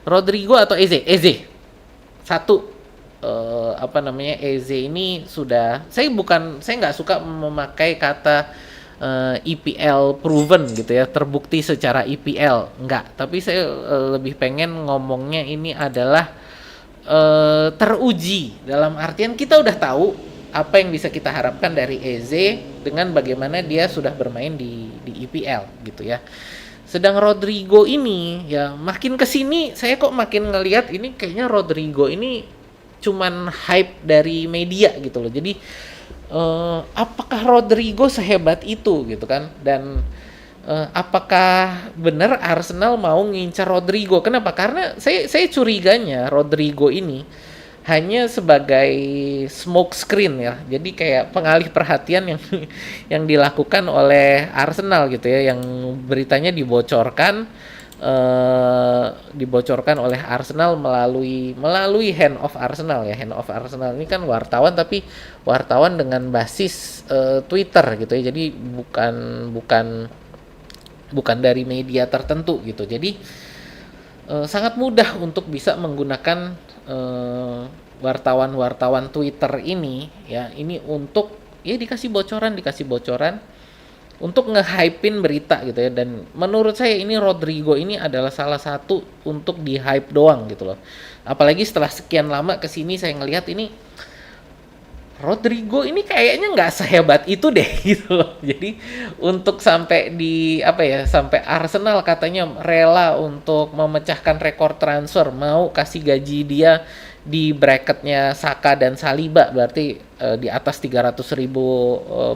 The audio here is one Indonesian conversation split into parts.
Rodrigo atau Eze? Eze. Satu, Eze ini sudah, saya nggak suka memakai kata EPL proven gitu ya, terbukti secara EPL, nggak, tapi saya lebih pengen ngomongnya ini adalah teruji, dalam artian kita udah tahu apa yang bisa kita harapkan dari Eze dengan bagaimana dia sudah bermain di EPL gitu ya. Sedang Rodrigo ini ya makin kesini saya kok makin ngelihat ini kayaknya Rodrigo ini cuman hype dari media gitu loh. Jadi apakah Rodrigo sehebat itu gitu kan? Dan apakah benar Arsenal mau ngincar Rodrigo? Kenapa? Karena saya curiganya Rodrigo ini hanya sebagai smoke screen ya. Jadi kayak pengalih perhatian yang yang dilakukan oleh Arsenal gitu ya, yang beritanya dibocorkan oleh Arsenal melalui Hand of Arsenal ya. Hand of Arsenal ini kan wartawan, tapi wartawan dengan basis Twitter gitu ya. Jadi bukan dari media tertentu gitu. Jadi sangat mudah untuk bisa menggunakan wartawan-wartawan Twitter ini ya, ini untuk ya dikasih bocoran untuk nge-hypein berita gitu ya. Dan menurut saya ini Rodrigo ini adalah salah satu untuk di-hype doang gitu loh. Apalagi setelah sekian lama kesini saya ngelihat ini Rodrigo ini kayaknya nggak sehebat itu deh gitu loh. Jadi untuk sampai sampai Arsenal katanya rela untuk memecahkan rekor transfer, mau kasih gaji dia di bracketnya Saka dan Saliba, berarti di atas 300.000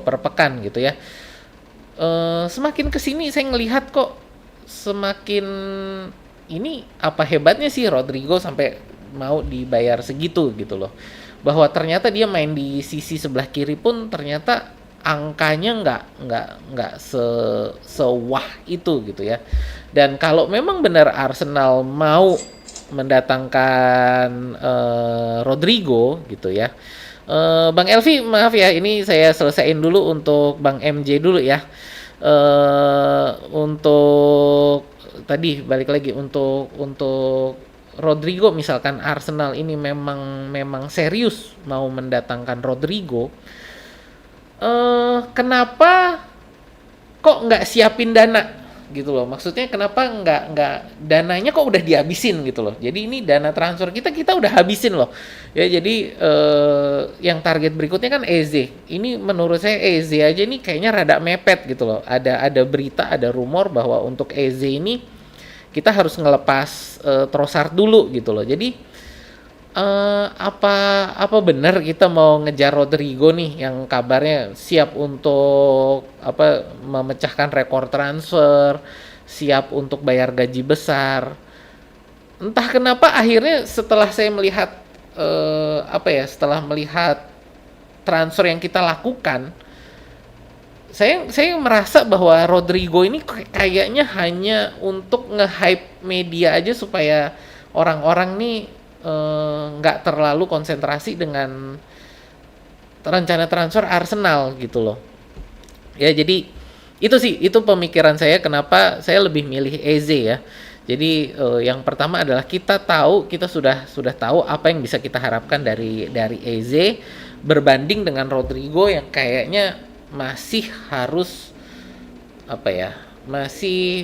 per pekan gitu ya. Semakin kesini saya ngelihat kok semakin ini apa hebatnya sih Rodrigo sampai mau dibayar segitu gitu loh. Bahwa ternyata dia main di sisi sebelah kiri pun ternyata angkanya nggak sewah itu gitu ya. Dan kalau memang benar Arsenal mau mendatangkan Rodrigo gitu ya, Bang Elvi maaf ya, ini saya selesaiin dulu untuk Bang MJ dulu ya. Untuk tadi balik lagi untuk Rodrigo, misalkan Arsenal ini memang serius mau mendatangkan Rodrigo, kenapa kok nggak siapin dana gitu loh? Maksudnya kenapa nggak dananya kok udah dihabisin gitu loh? Jadi ini dana transfer kita udah habisin loh ya. Jadi yang target berikutnya kan Eze. Ini menurut saya Eze aja ini kayaknya rada mepet gitu loh. Ada berita, ada rumor bahwa untuk Eze ini kita harus ngelepas Trossard dulu gitu loh. Jadi apa benar kita mau ngejar Rodrigo nih yang kabarnya siap untuk memecahkan rekor transfer, siap untuk bayar gaji besar. Entah kenapa akhirnya setelah saya melihat setelah melihat transfer yang kita lakukan, saya merasa bahwa Rodrigo ini kayaknya hanya untuk nge-hype media aja supaya orang-orang nih nggak terlalu konsentrasi dengan rencana transfer Arsenal gitu loh. Ya jadi itu pemikiran saya kenapa saya lebih milih Eze ya. Jadi yang pertama adalah kita sudah tahu apa yang bisa kita harapkan dari Eze berbanding dengan Rodrigo yang kayaknya masih harus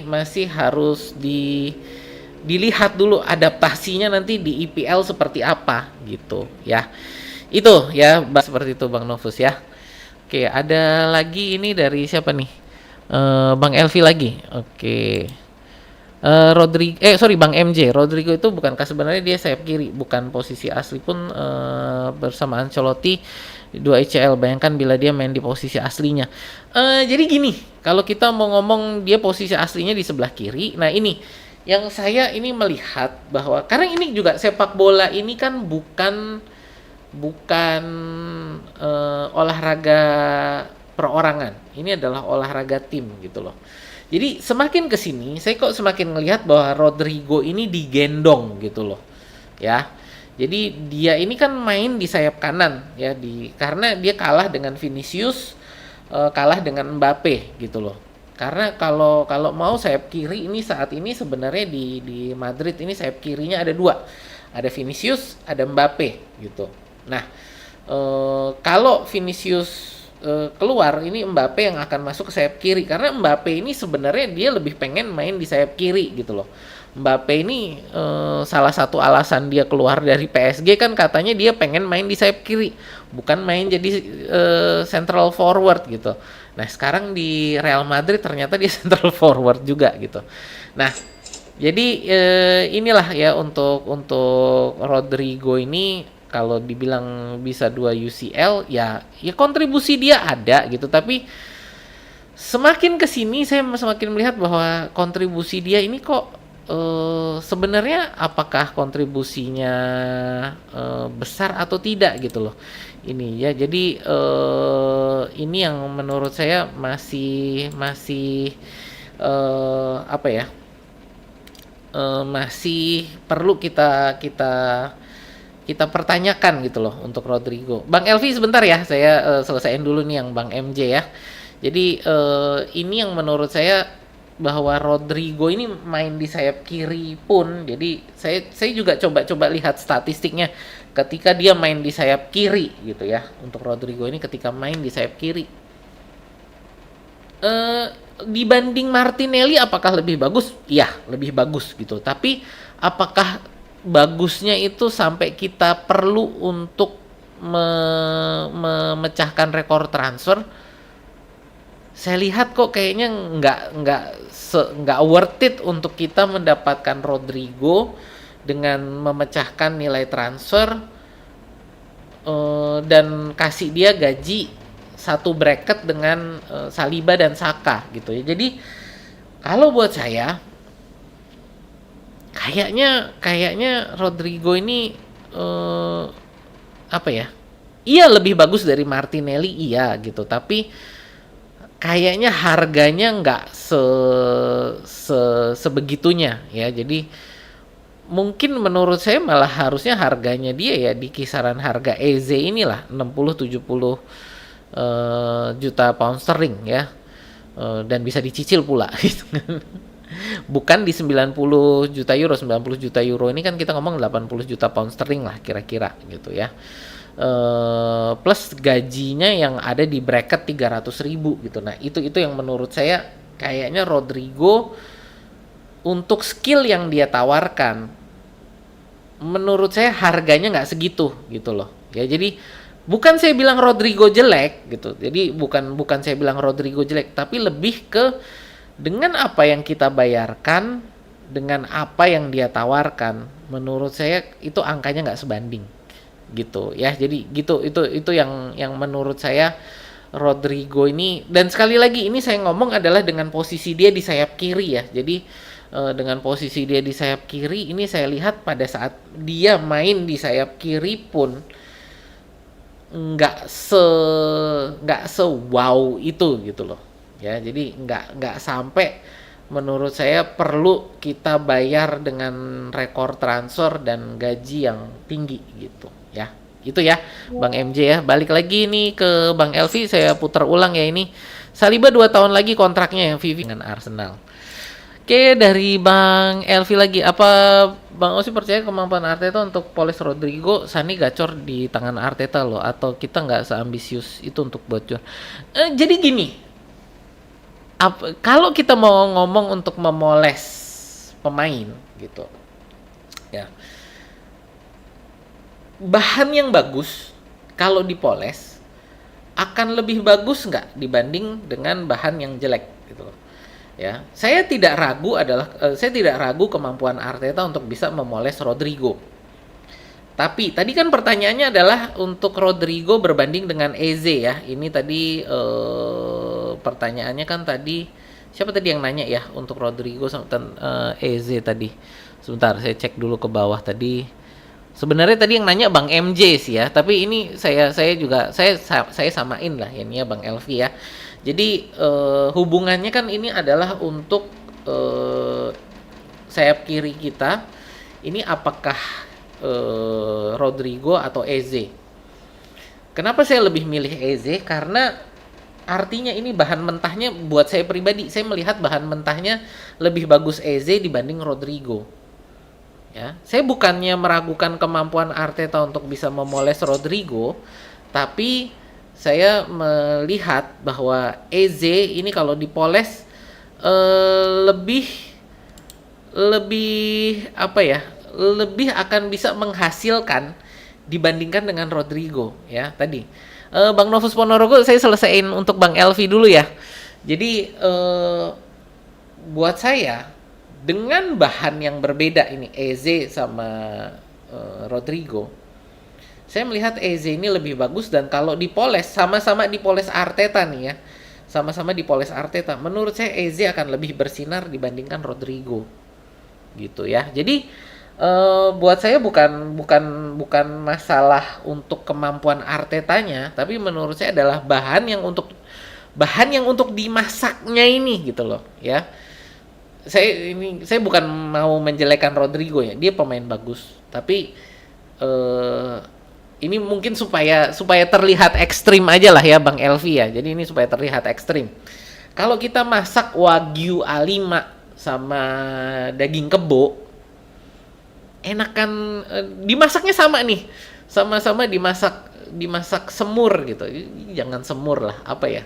masih harus dilihat dulu adaptasinya nanti di EPL seperti apa gitu ya. Itu ya seperti itu Bang Novus ya. Oke, ada lagi ini dari siapa nih? Bang Elvi lagi. Oke. Bang MJ. Rodrigo itu bukankah sebenarnya dia sayap kiri, bukan posisi asli pun bersama Ancelotti 2 ECL. Bayangkan bila dia main di posisi aslinya. Jadi gini, kalau kita mau ngomong dia posisi aslinya di sebelah kiri, nah ini yang saya ini melihat bahwa karena ini juga sepak bola ini kan bukan olahraga perorangan. Ini adalah olahraga tim gitu loh. Jadi semakin kesini, saya kok semakin ngelihat bahwa Rodrigo ini digendong gitu loh, ya. Jadi dia ini kan main di sayap kanan, ya, karena dia kalah dengan Vinicius, kalah dengan Mbappe gitu loh. Karena kalau kalau mau sayap kiri ini saat ini sebenarnya di Madrid ini sayap kirinya ada dua, ada Vinicius, ada Mbappe gitu. Nah, kalau Vinicius keluar, ini Mbappe yang akan masuk ke sayap kiri karena Mbappe ini sebenarnya dia lebih pengen main di sayap kiri gitu loh. Mbappe ini salah satu alasan dia keluar dari PSG kan katanya dia pengen main di sayap kiri, bukan main jadi central forward gitu. Nah, sekarang di Real Madrid ternyata dia central forward juga gitu. Nah, jadi inilah ya untuk Rodrigo ini kalau dibilang bisa 2 UCL ya kontribusi dia ada gitu, tapi semakin ke sini saya semakin melihat bahwa kontribusi dia ini kok sebenarnya apakah kontribusinya besar atau tidak gitu loh. Ini ya jadi ini yang menurut saya masih masih apa ya? Masih perlu kita kita kita pertanyakan gitu loh untuk Rodrigo. Bang Elvi sebentar ya, saya selesaiin dulu nih yang Bang MJ ya. Jadi ini yang menurut saya bahwa Rodrigo ini main di sayap kiri pun, jadi saya juga coba lihat statistiknya ketika dia main di sayap kiri gitu ya. Untuk Rodrigo ini ketika main di sayap kiri eh dibanding Martinelli apakah lebih bagus? Iya, lebih bagus gitu. Tapi apakah bagusnya itu sampai kita perlu untuk memecahkan rekor transfer? Saya lihat kok kayaknya nggak worth it untuk kita mendapatkan Rodrigo dengan memecahkan nilai transfer dan kasih dia gaji satu bracket dengan Saliba dan Saka gitu ya. Jadi kalau buat saya kayaknya Rodrigo ini apa ya? Iya lebih bagus dari Martinelli iya gitu, tapi kayaknya harganya nggak sebegitunya ya. Jadi mungkin menurut saya malah harusnya harganya dia ya di kisaran harga Eze inilah 60-70 juta pound sterling ya. Dan bisa dicicil pula gitu kan. Bukan di 90 juta euro. 90 juta euro ini kan kita ngomong 80 juta pound sterling lah kira-kira gitu ya. Plus gajinya yang ada di bracket 300.000 gitu. Nah, itu yang menurut saya kayaknya Rodrigo untuk skill yang dia tawarkan menurut saya harganya nggak segitu gitu loh. Ya, jadi bukan saya bilang Rodrigo jelek gitu. Jadi bukan saya bilang Rodrigo jelek, tapi lebih ke dengan apa yang kita bayarkan dengan apa yang dia tawarkan, menurut saya itu angkanya nggak sebanding gitu ya. Jadi gitu itu yang menurut saya Rodrigo ini, dan sekali lagi ini saya ngomong adalah dengan posisi dia di sayap kiri ya. Jadi dengan posisi dia di sayap kiri ini saya lihat pada saat dia main di sayap kiri pun nggak se wow itu gitu loh ya. Jadi nggak sampai menurut saya perlu kita bayar dengan rekor transfer dan gaji yang tinggi gitu ya. Itu ya Bang MJ ya. Balik lagi nih ke Bang Elvi, saya putar ulang ya ini. Saliba 2 tahun lagi kontraknya yang Vivi dengan Arsenal. Oke, dari Bang Elvi lagi, apa Bang Osi percaya kemampuan Arteta untuk polis Rodrigo? Sani gacor di tangan Arteta loh, atau kita nggak seambisius itu untuk bocor? Jadi gini, kalau kita mau ngomong untuk memoles pemain gitu ya, bahan yang bagus kalau dipoles akan lebih bagus nggak dibanding dengan bahan yang jelek gitu loh ya. Saya tidak ragu kemampuan Arteta untuk bisa memoles Rodrigo. Tapi tadi kan pertanyaannya adalah untuk Rodrigo berbanding dengan Eze ya. Ini tadi pertanyaannya kan tadi siapa tadi yang nanya ya untuk Rodrigo sama Eze tadi. Sebentar saya cek dulu ke bawah tadi. Sebenarnya tadi yang nanya Bang MJ sih ya, tapi ini saya samain lah ini ya Bang Elvi ya. Jadi hubungannya kan ini adalah untuk sayap kiri kita. Ini apakah Rodrigo atau Eze? Kenapa saya lebih milih Eze? Karena artinya ini bahan mentahnya buat saya pribadi, saya melihat bahan mentahnya lebih bagus Eze dibanding Rodrigo. Ya, saya bukannya meragukan kemampuan Arteta untuk bisa memoles Rodrigo, tapi saya melihat bahwa Eze ini kalau dipoles lebih lebih apa ya? Lebih akan bisa menghasilkan dibandingkan dengan Rodrigo ya tadi. Bang Novus Ponorogo saya selesaiin untuk Bang Elvi dulu ya. Jadi buat saya dengan bahan yang berbeda ini Eze sama Rodrigo, saya melihat Eze ini lebih bagus dan kalau dipoles sama-sama dipoles Arteta nih ya. Sama-sama dipoles Arteta. Menurut saya Eze akan lebih bersinar dibandingkan Rodrigo. Gitu ya. Jadi buat saya bukan masalah untuk kemampuan Artetanya, tapi menurut saya adalah bahan yang untuk dimasaknya ini gitu loh ya. Saya bukan mau menjelekan Rodrigo ya, dia pemain bagus, tapi ini mungkin supaya terlihat ekstrim aja lah ya Bang Elvi ya. Jadi ini supaya terlihat ekstrim. Kalau kita masak Wagyu A5 sama daging kebo, enakan dimasaknya sama nih. Sama-sama dimasak semur gitu. Jangan semur lah, apa ya?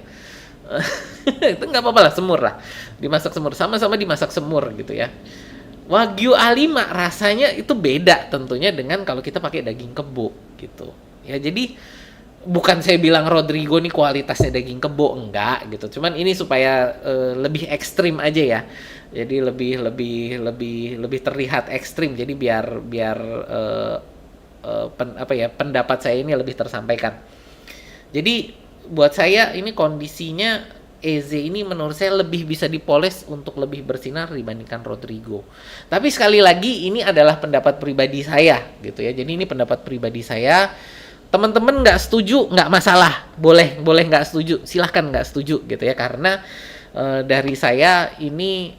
Itu nggak apa-apa lah, semur lah. Dimasak semur, sama-sama dimasak semur gitu ya. Wagyu A5 rasanya itu beda tentunya dengan kalau kita pakai daging kebo gitu. Ya jadi bukan saya bilang Rodrigo nih kualitasnya daging kebo, enggak gitu. Cuman ini supaya lebih ekstrim aja ya. Jadi lebih terlihat ekstrim. Jadi biar pendapat saya ini lebih tersampaikan. Jadi buat saya ini kondisinya Eze ini menurut saya lebih bisa dipoles untuk lebih bersinar dibandingkan Rodrigo. Tapi sekali lagi ini adalah pendapat pribadi saya gitu ya. Jadi ini pendapat pribadi saya. Teman-teman nggak setuju nggak masalah, boleh nggak setuju, silahkan nggak setuju gitu ya. Karena dari saya ini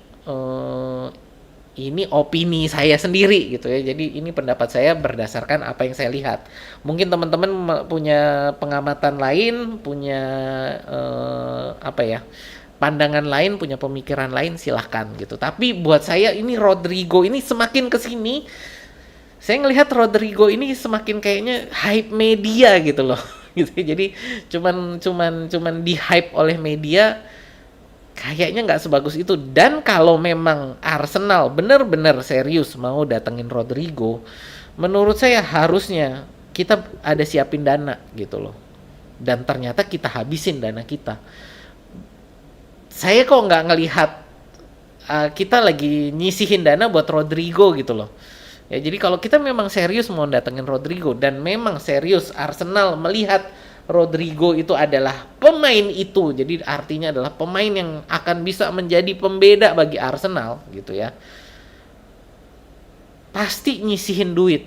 opini saya sendiri gitu ya. Jadi ini pendapat saya berdasarkan apa yang saya lihat. Mungkin teman-teman punya pengamatan lain, punya pandangan lain, punya pemikiran lain, silahkan gitu. Tapi buat saya ini Rodrigo ini semakin kesini, saya ngelihat Rodrigo ini semakin kayaknya hype media gitu loh. Gitu. Jadi cuman di hype oleh media. Kayaknya nggak sebagus itu. Dan kalau memang Arsenal benar-benar serius mau datengin Rodrigo, menurut saya harusnya kita ada siapin dana gitu loh. Dan ternyata kita habisin dana kita. Saya kok nggak ngelihat kita lagi nyisihin dana buat Rodrigo gitu loh. Ya jadi kalau kita memang serius mau datengin Rodrigo dan memang serius Arsenal melihat Rodrigo itu adalah pemain itu, jadi artinya adalah pemain yang akan bisa menjadi pembeda bagi Arsenal gitu ya, pasti nyisihin duit.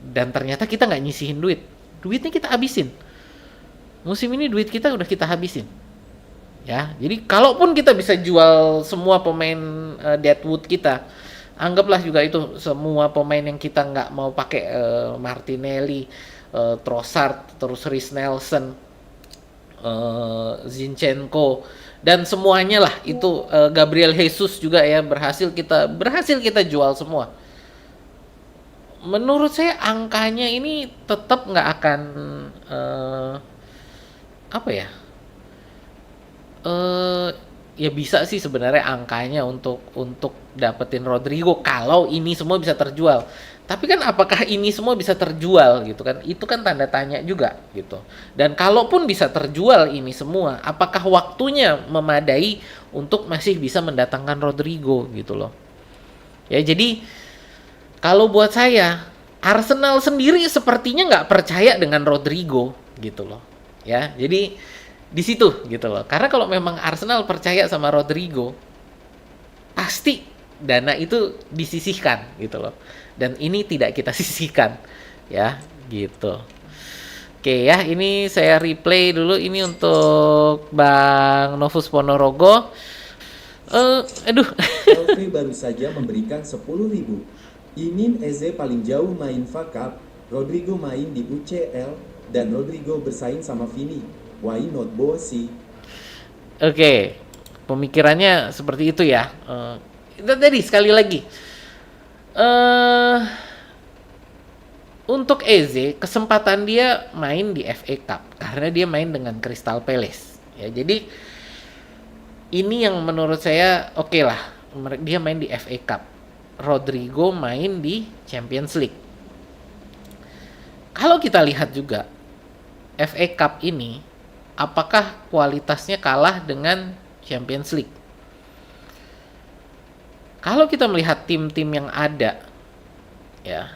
Dan ternyata kita nggak nyisihin duitnya kita habisin. Musim ini duit kita udah kita habisin ya. Jadi kalaupun kita bisa jual semua pemain Deadwood kita, anggaplah juga itu semua pemain yang kita nggak mau pakai, Martinelli, Trossard, terus Reiss Nelson, Zinchenko dan semuanya lah itu, Gabriel Jesus juga ya berhasil kita jual semua. Menurut saya angkanya ini tetap nggak akan ya bisa sih sebenarnya angkanya untuk dapetin Rodrigo kalau ini semua bisa terjual. Tapi kan apakah ini semua bisa terjual gitu kan? Itu kan tanda tanya juga gitu. Dan kalaupun bisa terjual ini semua, apakah waktunya memadai untuk masih bisa mendatangkan Rodrigo gitu loh. Ya jadi kalau buat saya Arsenal sendiri sepertinya nggak percaya dengan Rodrigo gitu loh. Ya jadi di situ gitu loh. Karena kalau memang Arsenal percaya sama Rodrigo, pasti dana itu disisihkan gitu loh. Dan ini tidak kita sisihkan ya gitu. Oke ya, ini saya replay dulu ini untuk Bang Novus Ponorogo. Elfri baru saja memberikan 10.000. Inin Eze paling jauh main FA Cup, Rodrigo main di UCL, dan Rodrigo bersaing sama Vini. why not bossy? Oke, pemikirannya seperti itu ya. Itu tadi sekali lagi. Untuk Eze, kesempatan dia main di FA Cup karena dia main dengan Crystal Palace. Ya, jadi ini yang menurut saya oke lah. Dia main di FA Cup. Rodrigo main di Champions League. Kalau kita lihat juga FA Cup ini, apakah kualitasnya kalah dengan Champions League? Kalau kita melihat tim-tim yang ada, ya,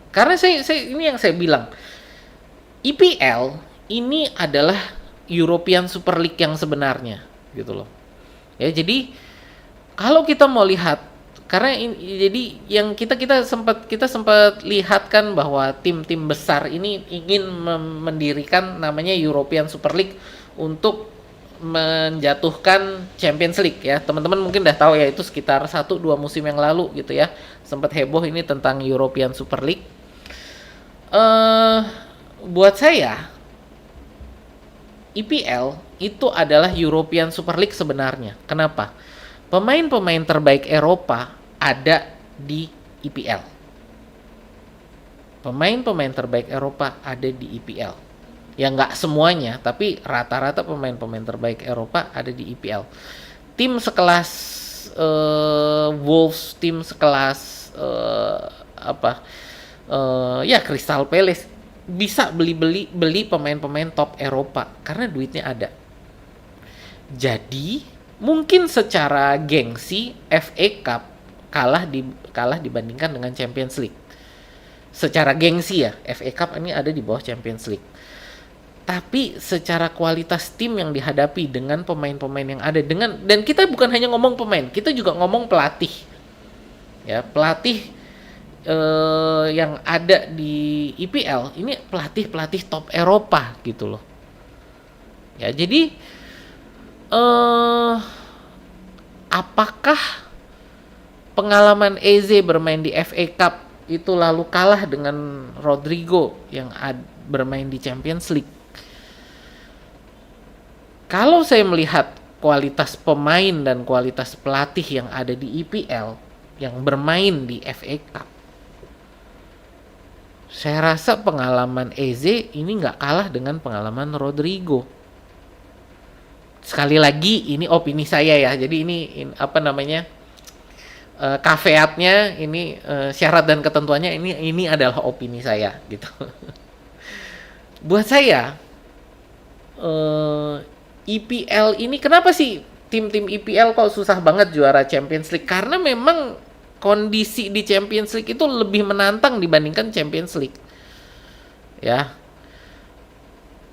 karena ini yang saya bilang, EPL ini adalah European Super League yang sebenarnya, gitu loh. Ya, jadi kalau kita mau lihat, karena jadi yang kita sempat lihat kan bahwa tim-tim besar ini ingin mendirikan namanya European Super League untuk menjatuhkan Champions League ya. Teman-teman mungkin udah tahu ya, itu sekitar 1-2 musim yang lalu gitu ya. Sempat heboh ini tentang European Super League. Buat saya EPL itu adalah European Super League sebenarnya. Kenapa? Pemain-pemain terbaik Eropa ada di EPL. Pemain-pemain terbaik Eropa ada di EPL. Ya nggak semuanya, tapi rata-rata pemain-pemain terbaik Eropa ada di EPL. Tim sekelas Wolves, tim sekelas ya Crystal Palace bisa beli pemain-pemain top Eropa karena duitnya ada. Jadi mungkin secara gengsi FA Cup kalah dibandingkan dengan Champions League. Secara gengsi ya, FA Cup ini ada di bawah Champions League. Tapi secara kualitas tim yang dihadapi dengan pemain-pemain yang ada, dan kita bukan hanya ngomong pemain, kita juga ngomong pelatih. Ya, pelatih yang ada di EPL ini pelatih top Eropa gitu loh. Ya, jadi apakah pengalaman Eze bermain di FA Cup itu lalu kalah dengan Rodrigo yang bermain di Champions League? Kalau saya melihat kualitas pemain dan kualitas pelatih yang ada di EPL yang bermain di FA Cup, saya rasa pengalaman Eze ini nggak kalah dengan pengalaman Rodrigo. Sekali lagi ini opini saya ya, jadi ini apa namanya, caveatnya ini, syarat dan ketentuannya ini adalah opini saya gitu. Buat saya EPL ini kenapa sih tim-tim EPL kok susah banget juara Champions League? Karena memang kondisi di Champions League itu lebih menantang dibandingkan Champions League. Ya.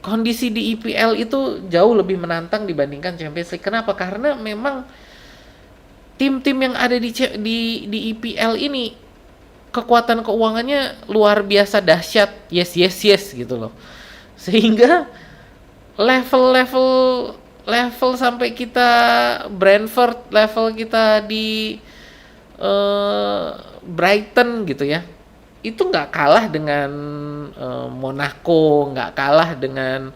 Kondisi di EPL itu jauh lebih menantang dibandingkan Champions League. Kenapa? Karena memang tim-tim yang ada di EPL ini kekuatan keuangannya luar biasa dahsyat. Yes gitu loh. Sehingga level sampai kita Brentford, level kita di Brighton gitu ya, itu nggak kalah dengan Monaco, nggak kalah dengan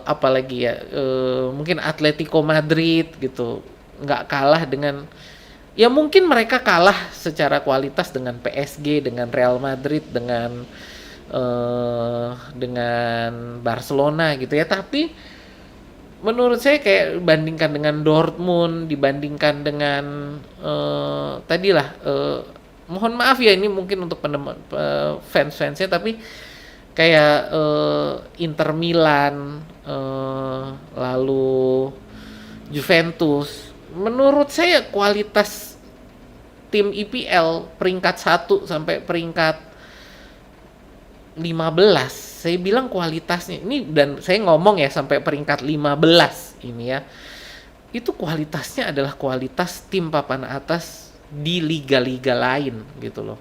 apalagi ya, mungkin Atletico Madrid gitu, nggak kalah dengan, ya mungkin mereka kalah secara kualitas dengan PSG, dengan Real Madrid, dengan Barcelona gitu ya, tapi menurut saya kayak bandingkan dengan Dortmund, dibandingkan dengan mohon maaf ya ini mungkin untuk fans-fansnya, tapi kayak Inter Milan, lalu Juventus, menurut saya kualitas tim EPL peringkat 1 sampai peringkat 15, saya bilang kualitasnya ini, dan saya ngomong ya sampai peringkat 15 ini ya, itu kualitasnya adalah kualitas tim papan atas di liga-liga lain gitu loh.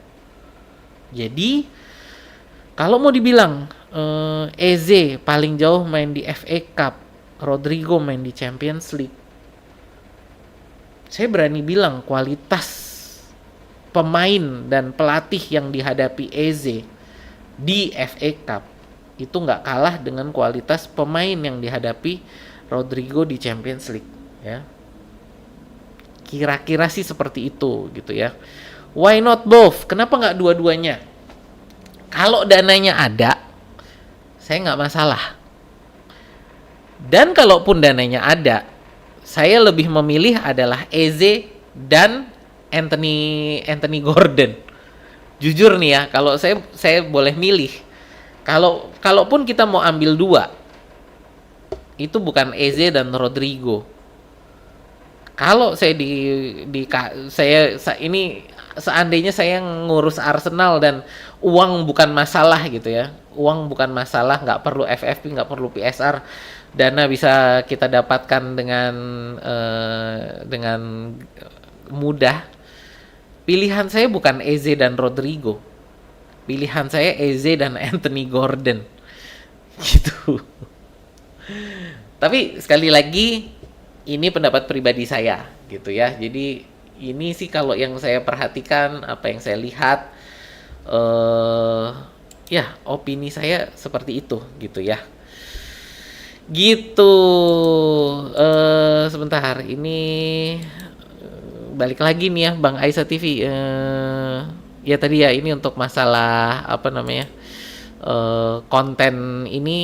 Jadi kalau mau dibilang Eze paling jauh main di FA Cup, Rodrigo main di Champions League, saya berani bilang kualitas pemain dan pelatih yang dihadapi Eze di FA Cup itu nggak kalah dengan kualitas pemain yang dihadapi Rodrigo di Champions League, ya. Kira-kira sih seperti itu gitu ya. Why not both? Kenapa nggak dua-duanya? Kalau dananya ada, saya nggak masalah. Dan kalaupun dananya ada, saya lebih memilih adalah Eze dan Anthony Gordon. Jujur nih ya, kalau saya boleh milih, kalaupun kita mau ambil dua, itu bukan Eze dan Rodrigo. Kalau saya ini seandainya saya ngurus Arsenal dan uang bukan masalah gitu ya, uang bukan masalah, nggak perlu FFP, nggak perlu PSR, dana bisa kita dapatkan dengan mudah. Pilihan saya bukan Eze dan Rodrigo, pilihan saya Eze dan Anthony Gordon, gitu. Tapi sekali lagi, ini pendapat pribadi saya gitu ya. Jadi ini sih kalau yang saya perhatikan, apa yang saya lihat, ya opini saya seperti itu gitu ya. Gitu. Sebentar, ini balik lagi nih ya Bang Aisyah TV. Ya tadi ya, ini untuk masalah apa namanya, konten ini